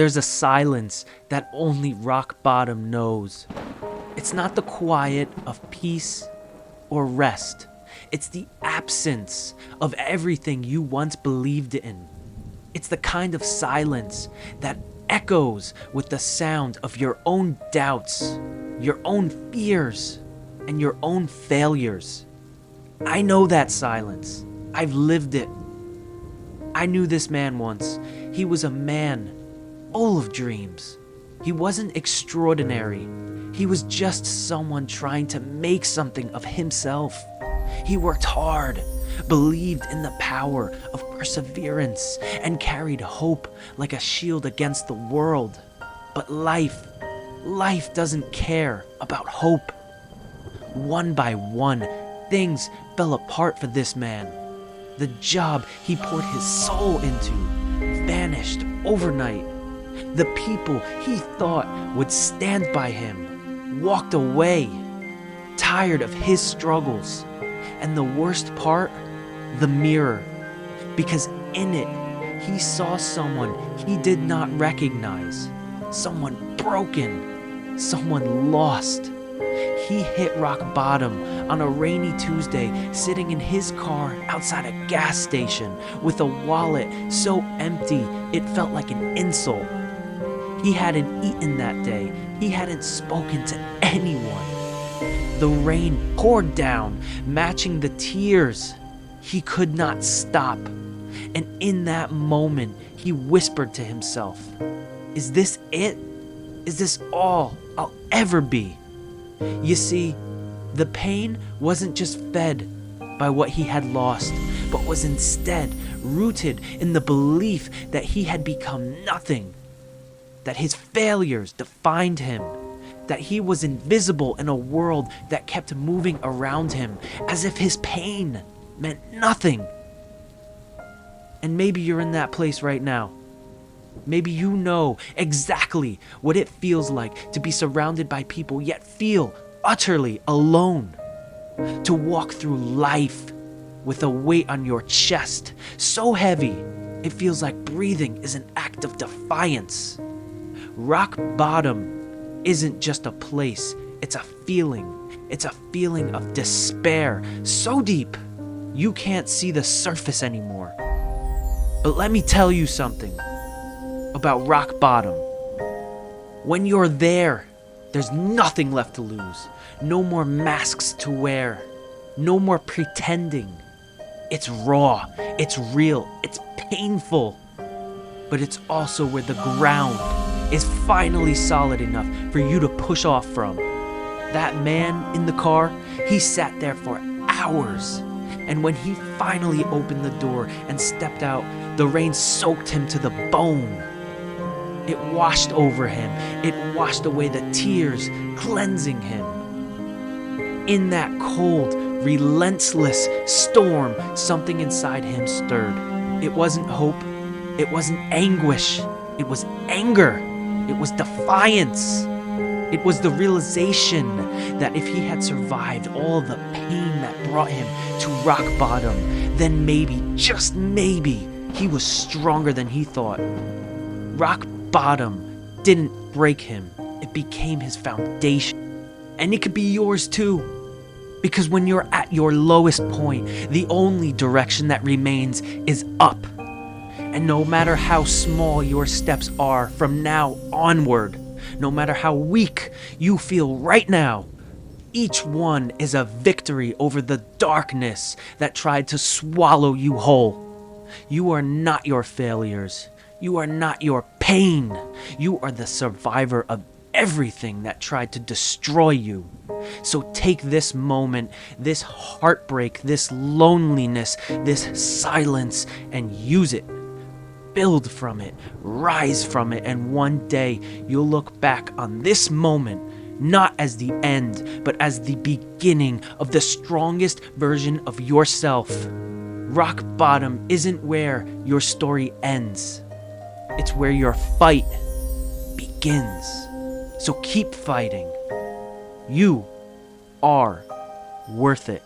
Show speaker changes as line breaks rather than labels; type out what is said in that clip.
There's a silence that only rock bottom knows. It's not the quiet of peace or rest. It's the absence of everything you once believed in. It's the kind of silence that echoes with the sound of your own doubts, your own fears, and your own failures. I know that silence. I've lived it. I knew this man once. He was a man full of dreams. He wasn't extraordinary. He was just someone trying to make something of himself. He worked hard, believed in the power of perseverance, and carried hope like a shield against the world. But life doesn't care about hope. One by one, things fell apart for this man. The job he poured his soul into vanished overnight. The people he thought would stand by him walked away, tired of his struggles. And the worst part, the mirror. Because in it, he saw someone he did not recognize. Someone broken. Someone lost. He hit rock bottom on a rainy Tuesday, sitting in his car outside a gas station with a wallet so empty it felt like an insult. He hadn't eaten that day. He hadn't spoken to anyone. The rain poured down, matching the tears. He could not stop. And in that moment, he whispered to himself, "Is this it? Is this all I'll ever be?" You see, the pain wasn't just fed by what he had lost, but was instead rooted in the belief that he had become nothing, that his failures defined him, that he was invisible in a world that kept moving around him as if his pain meant nothing. And maybe you're in that place right now. Maybe you know exactly what it feels like to be surrounded by people yet feel utterly alone. To walk through life with a weight on your chest so heavy it feels like breathing is an act of defiance. Rock bottom isn't just a place, it's a feeling. It's a feeling of despair so deep you can't see the surface anymore. But let me tell you something about rock bottom. When you're there, there's nothing left to lose. No more masks to wear. No more pretending. It's raw, it's real, it's painful. But it's also where the ground is finally solid enough for you to push off from. That man in the car, he sat there for hours. And when he finally opened the door and stepped out, the rain soaked him to the bone. It washed over him. It washed away the tears, cleansing him. In that cold, relentless storm, something inside him stirred. It wasn't hope. It wasn't anguish. It was anger. It was defiance. It was the realization that if he had survived all the pain that brought him to rock bottom, then maybe, just maybe, he was stronger than he thought. Rock bottom didn't break him. It became his foundation. And it could be yours too. Because when you're at your lowest point, the only direction that remains is up. And no matter how small your steps are from now onward, no matter how weak you feel right now, each one is a victory over the darkness that tried to swallow you whole. You are not your failures. You are not your pain. You are the survivor of everything that tried to destroy you. So take this moment, this heartbreak, this loneliness, this silence, and use it. Build from it, rise from it, and one day you'll look back on this moment not as the end, but as the beginning of the strongest version of yourself. Rock bottom isn't where your story ends. It's where your fight begins. So keep fighting. You are worth it.